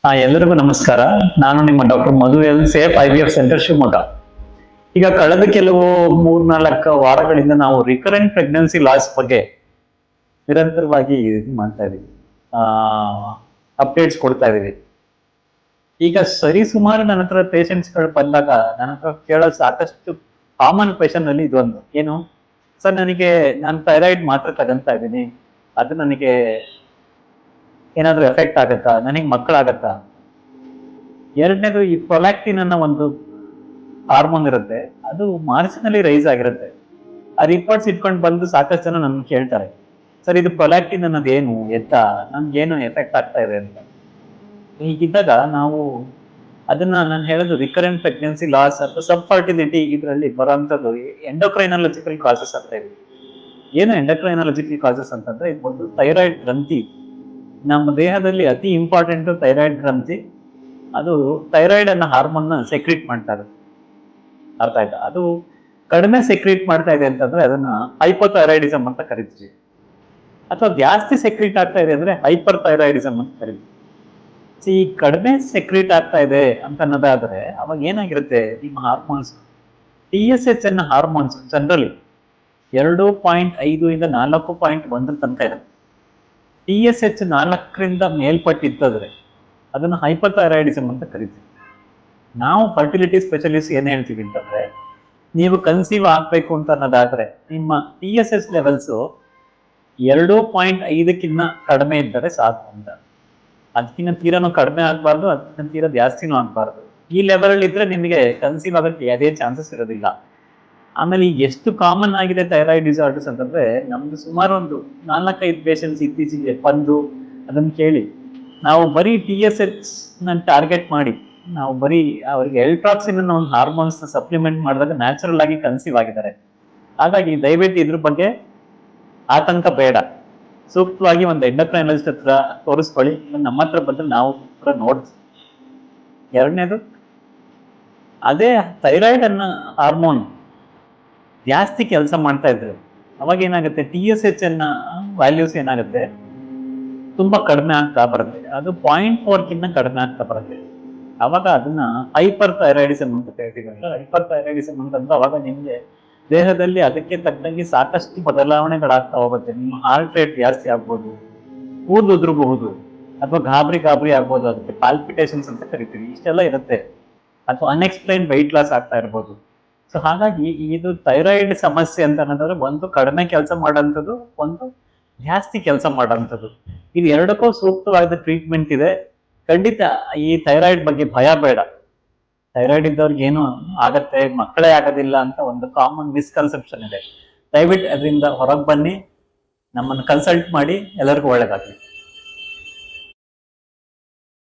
ಎಲ್ಲರಿಗೂ ನಮಸ್ಕಾರ. ನಾನು ನಿಮ್ಮ doctor Madhu L safe IVF centre Shivamogga. ಈಗ ಕಳೆದ ಕೆಲವು ಮೂರ್ನಾಲ್ಕು ವಾರಗಳಿಂದ ನಾವು ರಿಕರೆಂಟ್ ಪ್ರೆಗ್ನೆನ್ಸಿ ಲಾಸ್ ಬಗ್ಗೆ ನಿರಂತರವಾಗಿ ಇದು ಮಾಡ್ತಾ ಇದೀವಿ, ಅಪ್ಡೇಟ್ಸ್ ಕೊಡ್ತಾ ಇದೀವಿ. ಈಗ ಸರಿ ಸುಮಾರು ನನ್ನ ಹತ್ರ ಪೇಷಂಟ್ಸ್ಗಳು ಬಂದಾಗ ನನ್ನ ಹತ್ರ ಕೇಳೋ ಸಾಕಷ್ಟು ಕಾಮನ್ ಕ್ವೆಶನ್ ಅಲ್ಲಿ ಇದೊಂದು, ಏನು ಸರ್, ನಾನು ಥೈರಾಯ್ಡ್ ಮಾತ್ರ ತಗೊಂತಾ ಇದ್ದೀನಿ, ಅದು ನನಗೆ ಏನಾದ್ರೂ ಎಫೆಕ್ಟ್ ಆಗತ್ತಾ, ನನಗೆ ಮಕ್ಕಳಾಗತ್ತಾ? ಎರಡನೇದು, ಈ ಪ್ರೊಲ್ಯಾಕ್ಟಿನ್ ಅನ್ನೋ ಒಂದು ಹಾರ್ಮೋನ್ ಇರುತ್ತೆ, ಅದು ಮಾರ್ಚ್ನಲ್ಲಿ ರೈಸ್ ಆಗಿರುತ್ತೆ. ಆ ರಿಪೋರ್ಟ್ಸ್ ಇಟ್ಕೊಂಡು ಬಂದು ಸಾಕಷ್ಟು ಜನ ನನ್ಗೆ ಕೇಳ್ತಾರೆ, ಸರ್ ಇದು ಪ್ರೊಲ್ಯಾಕ್ಟಿನ್ ಅನ್ನೋದು ಏನು, ನನ್ಗೇನು ಎಫೆಕ್ಟ್ ಆಗ್ತಾ ಇದೆ ಅಂತ. ಹೀಗಿದ್ದಾಗ ನಾವು ಅದನ್ನ ನಾನು ಹೇಳೋದು ರಿಕರೆಂಟ್ ಪ್ರೆಗ್ನೆನ್ಸಿ ಲಾಸ್ ಅಥವಾ ಸಬ್ ಫರ್ಟಿಲಿಟಿ, ಇದರಲ್ಲಿ ಬರೋಂಥದ್ದು ಎಂಡೋಕ್ರೈನಾಲಜಿಕಲ್ ಕಾಸಸ್ ಅಂತ ಇದೆ. ಏನು ಎಂಡೋಕ್ರೈನಾಲಜಿಕಲ್ ಕಾಸಸ್ ಅಂತಂದ್ರೆ, ಇದು ಒಂದು ಥೈರಾಯ್ಡ್ ಗ್ರಂಥಿ, ನಮ್ಮ ದೇಹದಲ್ಲಿ ಅತಿ ಇಂಪಾರ್ಟೆಂಟ್ ಥೈರಾಯ್ಡ್ ಗ್ರಂಥಿ. ಅದು ಥೈರಾಯ್ಡ್ ಅನ್ನೋ ಹಾರ್ಮೋನ್ ಸೆಕ್ರೀಟ್ ಮಾಡ್ತಾ ಇದೆ, ಅರ್ಥ ಆಯ್ತಾ? ಅದು ಕಡಿಮೆ ಸೆಕ್ರೀಟ್ ಮಾಡ್ತಾ ಇದೆ ಅಂತಂದ್ರೆ ಅದನ್ನ ಹೈಪೋಥೈರಾಯ್ಡಿಸಮ್ ಅಂತ ಕರಿತೀವಿ, ಅಥವಾ ಜಾಸ್ತಿ ಸೆಕ್ರೀಟ್ ಆಗ್ತಾ ಇದೆ ಅಂದ್ರೆ ಹೈಪರ್ ಥೈರಾಯ್ಡಿಸಮ್ ಅಂತ ಕರಿತೀವಿ. ಈ ಕಡಿಮೆ ಸೆಕ್ರೀಟ್ ಆಗ್ತಾ ಇದೆ ಅಂತ ಅನ್ನೋದಾದ್ರೆ ಅವಾಗ ಏನಾಗಿರುತ್ತೆ, ನಿಮ್ಮ ಹಾರ್ಮೋನ್ಸ್ TSH ಅನ್ನೋ ಹಾರ್ಮೋನ್ಸ್ ಜನರಲಿ 2.5 ಇಂದ 4.1 ತನಕ ಇರುತ್ತೆ. TSH 4ರಿಂದ ಮೇಲ್ಪಟ್ಟಿದ್ದಾದ್ರೆ ಅದನ್ನು ಹೈಪೋಥೈರಾಯ್ಡಿಸಮ್ ಅಂತ ಕರಿತೀವಿ. ನಾವು ಫರ್ಟಿಲಿಟಿ ಸ್ಪೆಷಲಿಸ್ಟ್ ಏನ್ ಹೇಳ್ತೀವಿ ಅಂತಂದ್ರೆ, ನೀವು ಕನ್ಸೀವ್ ಆಗ್ಬೇಕು ಅಂತ ಅನ್ನೋದಾದ್ರೆ ನಿಮ್ಮ TSH ಲೆವೆಲ್ಸ್ 2.5ಕ್ಕಿಂತ ಕಡಿಮೆ ಇದ್ದರೆ ಸಾಕು ಅಂತ. ಅದಕ್ಕಿಂತ ತೀರಾನು ಕಡಿಮೆ ಆಗ್ಬಾರ್ದು, ಅದಕ್ಕಿಂತ ತೀರಾ ಜಾಸ್ತಿನೂ ಆಗ್ಬಾರ್ದು. ಈ ಲೆವೆಲ್ ಇದ್ರೆ ನಿಮಗೆ ಕನ್ಸೀವ್ ಆಗೋಕ್ಕೆ ಯಾವುದೇ ಚಾನ್ಸಸ್ ಇರೋದಿಲ್ಲ. ಆಮೇಲೆ ಈಗ ಎಷ್ಟು ಕಾಮನ್ ಆಗಿದೆ ಥೈರಾಯ್ಡ್ ಡಿಸಾರ್ಡರ್ಸ್ ಅಂತಂದ್ರೆ, ನಮ್ದು ಸುಮಾರು ಒಂದು 4-5 ಪೇಷಂಟ್ಸ್ ಇತ್ತೀಚೆಗೆ ಬಂದು ಅದನ್ನ ಕೇಳಿ, ನಾವು ಬರೀ TSH ಟಾರ್ಗೆಟ್ ಮಾಡಿ ನಾವು ಬರೀ ಅವರಿಗೆ ಎಲ್ಟ್ರಾಕ್ಸಿನ್ ಅನ್ನೋ ಒಂದು ಹಾರ್ಮೋನ್ಸ್ ಸಪ್ಲಿಮೆಂಟ್ ಮಾಡಿದಾಗ ನ್ಯಾಚುರಲ್ ಆಗಿ ಕನ್ಸೀವ್ ಆಗಿದ್ದಾರೆ. ಹಾಗಾಗಿ ದಯವಿಟ್ಟು ಇದ್ರ ಬಗ್ಗೆ ಆತಂಕ ಬೇಡ. ಸೂಕ್ತವಾಗಿ ಒಂದು ಎಂಡೋಕ್ರೈನಾಲಜಿಸ್ಟ್ ಹತ್ರ ತೋರಿಸ್ಕೊಳ್ಳಿ, ನಮ್ಮ ಹತ್ರ ಬಂದ್ರೆ ನಾವು ಕೂಡ ನೋಡ್ತೀವಿ. ಎರಡನೇದು, ಅದೇ ಥೈರಾಯ್ಡ್ ಅನ್ನೋ ಹಾರ್ಮೋನ್ ಜಾಸ್ತಿ ಕೆಲಸ ಮಾಡ್ತಾ ಇದ್ರೆ ಅವಾಗ ಏನಾಗುತ್ತೆ, TSH ವ್ಯಾಲ್ಯೂಸ್ ಏನಾಗುತ್ತೆ, ತುಂಬಾ ಕಡಿಮೆ ಆಗ್ತಾ ಬರುತ್ತೆ. ಅದು 0.4ಕ್ಕಿಂತ ಕಡಿಮೆ ಆಗ್ತಾ ಬರುತ್ತೆ. ಅವಾಗ ಅದನ್ನ ಹೈಪರ್ ಥೈರಾಯ್ಡಿಸಮ್ ಅಂತ ಹೇಳ್ತೀವಿ. ಹೈಪರ್ ಥೈರಾಯ್ಡಿಸಮ್ ಅಂತಂದ್ರೆ ಅವಾಗ ನಿಮ್ಗೆ ದೇಹದಲ್ಲಿ ಅದಕ್ಕೆ ತಕ್ಕಂಗೆ ಸಾಕಷ್ಟು ಬದಲಾವಣೆಗಳಾಗ್ತಾ ಹೋಗುತ್ತೆ. ನಿಮ್ಮ ಹಾರ್ಟ್ ರೇಟ್ ಜಾಸ್ತಿ ಆಗ್ಬೋದು, ಕೂದಲು ಉದುರಬಹುದು, ಅಥವಾ ಗಾಬರಿ ಆಗ್ಬೋದು, ಅದಕ್ಕೆ ಪಾಲ್ಪಿಟೇಷನ್ಸ್ ಅಂತ ಕರಿತೀವಿ, ಇಷ್ಟೆಲ್ಲ ಇರುತ್ತೆ. ಅಥವಾ ಅನ್ಎಕ್ಸ್ಪ್ಲೈನ್ ವೆಯ್ಟ್ ಲಾಸ್ ಆಗ್ತಾ ಇರ್ಬೋದು. ಸೊ ಹಾಗಾಗಿ ಇದು ಥೈರಾಯ್ಡ್ ಸಮಸ್ಯೆ ಅಂತ ಅನ್ನೋದ್ರೆ, ಒಂದು ಕಡಿಮೆ ಕೆಲಸ ಮಾಡೋಂಥದ್ದು, ಒಂದು ಜಾಸ್ತಿ ಕೆಲಸ ಮಾಡೋಂಥದ್ದು. ಇದು ಎರಡಕ್ಕೂ ಸೂಕ್ತವಾದ ಟ್ರೀಟ್ಮೆಂಟ್ ಇದೆ. ಖಂಡಿತ ಈ ಥೈರಾಯ್ಡ್ ಬಗ್ಗೆ ಭಯ ಬೇಡ. ಥೈರಾಯ್ಡ್ ಇದ್ದವ್ರಿಗೆ ಏನು ಆಗತ್ತೆ, ಮಕ್ಕಳೇ ಆಗೋದಿಲ್ಲ ಅಂತ ಒಂದು ಕಾಮನ್ ಮಿಸ್ಕನ್ಸೆಪ್ಷನ್ ಇದೆ. ದಯವಿಟ್ಟು ಅದರಿಂದ ಹೊರಗೆ ಬನ್ನಿ, ನಮ್ಮನ್ನು ಕನ್ಸಲ್ಟ್ ಮಾಡಿ, ಎಲ್ಲರಿಗೂ ಒಳ್ಳೇದಾಗಲಿ.